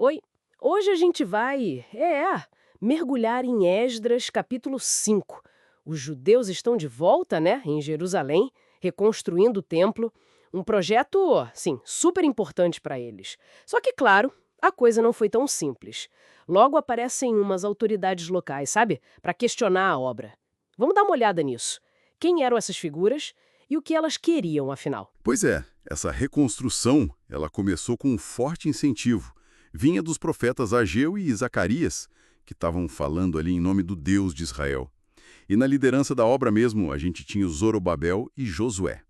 Oi, hoje a gente vai, mergulhar em Esdras capítulo 5. Os judeus estão de volta, né, em Jerusalém, reconstruindo o templo, um projeto, sim, super importante para eles. Só que, claro, a coisa não foi tão simples. Logo aparecem umas autoridades locais, sabe, para questionar a obra. Vamos dar uma olhada nisso. Quem eram essas figuras e o que elas queriam, afinal? Pois é, essa reconstrução, ela começou com um forte incentivo. Vinha dos profetas Ageu e Zacarias, que estavam falando ali em nome do Deus de Israel. E na liderança da obra mesmo, a gente tinha o Zorobabel e Josué.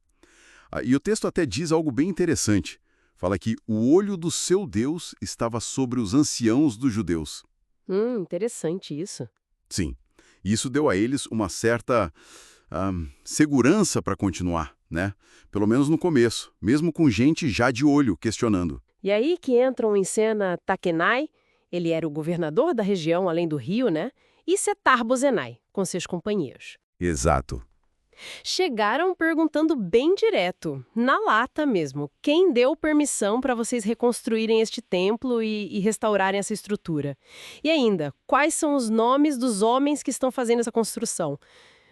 E o texto até diz algo bem interessante. Fala que o olho do seu Deus estava sobre os anciãos dos judeus. Interessante isso. Sim, e isso deu a eles uma certa segurança para continuar, né? Pelo menos no começo, mesmo com gente já de olho questionando. E aí que entram em cena Takenai, ele era o governador da região além do rio, né? E Setar-Bozenai, com seus companheiros. Exato. Chegaram perguntando bem direto, na lata mesmo, quem deu permissão para vocês reconstruírem este templo e restaurarem essa estrutura. E ainda, quais são os nomes dos homens que estão fazendo essa construção?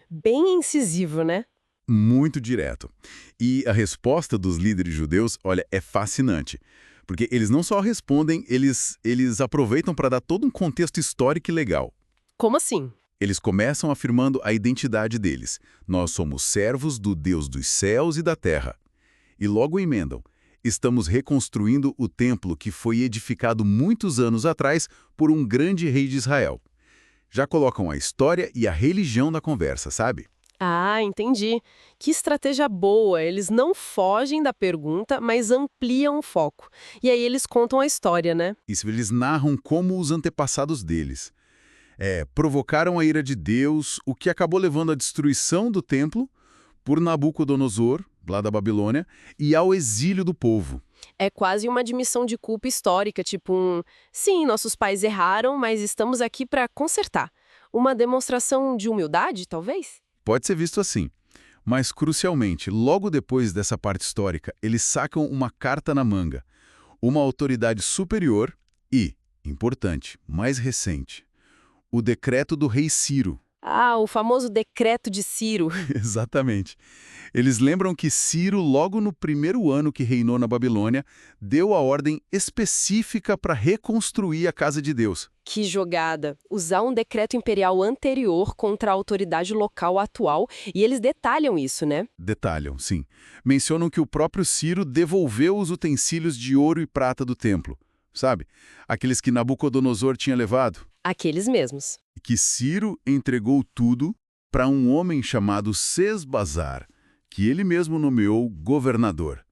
Bem incisivo, né? Muito direto. E a resposta dos líderes judeus, olha, é fascinante. Porque eles não só respondem, eles aproveitam para dar todo um contexto histórico e legal. Como assim? Eles começam afirmando a identidade deles. Nós somos servos do Deus dos céus e da terra. E logo emendam. Estamos reconstruindo o templo que foi edificado muitos anos atrás por um grande rei de Israel. Já colocam a história e a religião na conversa, sabe? Ah, entendi. Que estratégia boa! Eles não fogem da pergunta, mas ampliam o foco. E aí eles contam a história, né? Isso eles narram como os antepassados deles. Provocaram a ira de Deus, o que acabou levando à destruição do templo por Nabucodonosor, lá da Babilônia, e ao exílio do povo. É quase uma admissão de culpa histórica, tipo sim, nossos pais erraram, mas estamos aqui para consertar. Uma demonstração de humildade, talvez? Pode ser visto assim. Mas, crucialmente, logo depois dessa parte histórica, eles sacam uma carta na manga. Uma autoridade superior e, importante, mais recente, o decreto do rei Ciro. Ah, o famoso decreto de Ciro. Exatamente. Eles lembram que Ciro, logo no primeiro ano que reinou na Babilônia, deu a ordem específica para reconstruir a casa de Deus. Que jogada! Usar um decreto imperial anterior contra a autoridade local atual, e eles detalham isso, né? Detalham, sim. Mencionam que o próprio Ciro devolveu os utensílios de ouro e prata do templo. Sabe? Aqueles que Nabucodonosor tinha levado. Aqueles mesmos. Que Ciro entregou tudo para um homem chamado Sesbazar, que ele mesmo nomeou governador,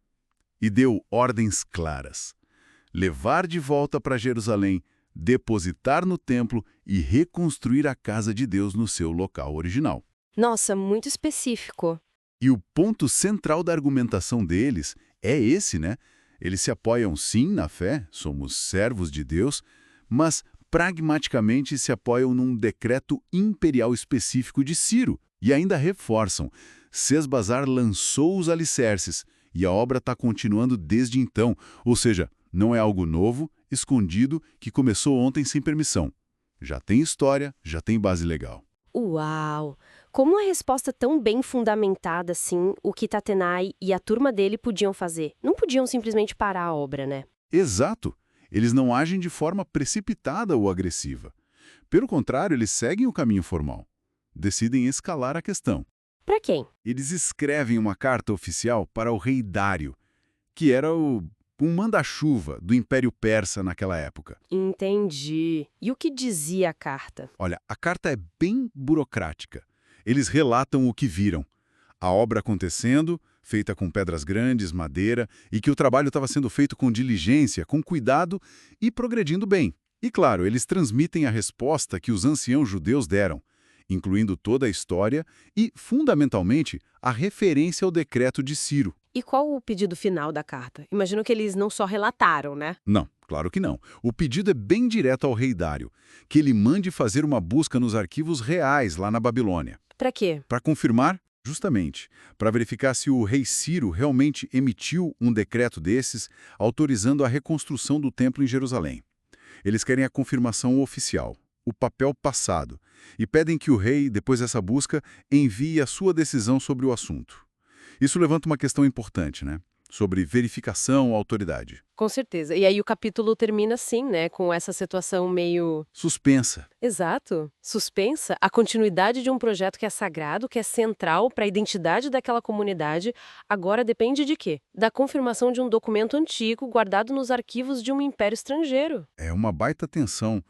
e deu ordens claras: levar de volta para Jerusalém, depositar no templo e reconstruir a casa de Deus no seu local original. Nossa, muito específico. E o ponto central da argumentação deles é esse, né? Eles se apoiam sim na fé, somos servos de Deus, mas pragmaticamente se apoiam num decreto imperial específico de Ciro e ainda reforçam. Sesbazar lançou os alicerces e a obra está continuando desde então, ou seja, não é algo novo, escondido, que começou ontem sem permissão. Já tem história, já tem base legal. Uau! Como uma resposta tão bem fundamentada assim, o que Tatenai e a turma dele podiam fazer? Não podiam simplesmente parar a obra, né? Exato! Eles não agem de forma precipitada ou agressiva. Pelo contrário, eles seguem o caminho formal. Decidem escalar a questão. Pra quem? Eles escrevem uma carta oficial para o rei Dário, que era um manda-chuva do Império Persa naquela época. Entendi. E o que dizia a carta? Olha, a carta é bem burocrática. Eles relatam o que viram. A obra acontecendo, feita com pedras grandes, madeira, e que o trabalho estava sendo feito com diligência, com cuidado e progredindo bem. E claro, eles transmitem a resposta que os anciãos judeus deram, incluindo toda a história e, fundamentalmente, a referência ao decreto de Ciro. E qual o pedido final da carta? Imagino que eles não só relataram, né? Não, claro que não. O pedido é bem direto ao rei Dário, que ele mande fazer uma busca nos arquivos reais lá na Babilônia. Pra quê? Para confirmar, justamente, para verificar se o rei Ciro realmente emitiu um decreto desses autorizando a reconstrução do templo em Jerusalém. Eles querem a confirmação oficial, o papel passado, e pedem que o rei, depois dessa busca, envie a sua decisão sobre o assunto. Isso levanta uma questão importante, né? Sobre verificação ou autoridade. Com certeza. E aí o capítulo termina assim, né? Com essa situação meio... Suspensa. Exato. Suspensa a continuidade de um projeto que é sagrado, que é central para a identidade daquela comunidade, agora depende de quê? Da confirmação de um documento antigo guardado nos arquivos de um império estrangeiro. É uma baita tensão.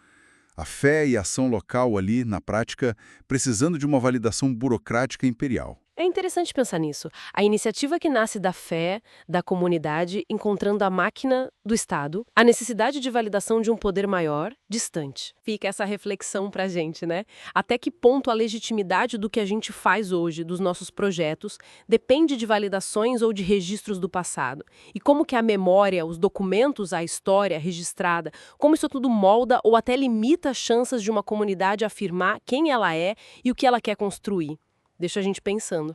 A fé e a ação local ali, na prática, precisando de uma validação burocrática imperial. É interessante pensar nisso. A iniciativa que nasce da fé, da comunidade, encontrando a máquina do Estado, a necessidade de validação de um poder maior, distante. Fica essa reflexão pra gente, né? Até que ponto a legitimidade do que a gente faz hoje, dos nossos projetos, depende de validações ou de registros do passado? E como que a memória, os documentos, a história registrada, como isso tudo molda ou até limita as chances de uma comunidade afirmar quem ela é e o que ela quer construir? Deixa a gente pensando.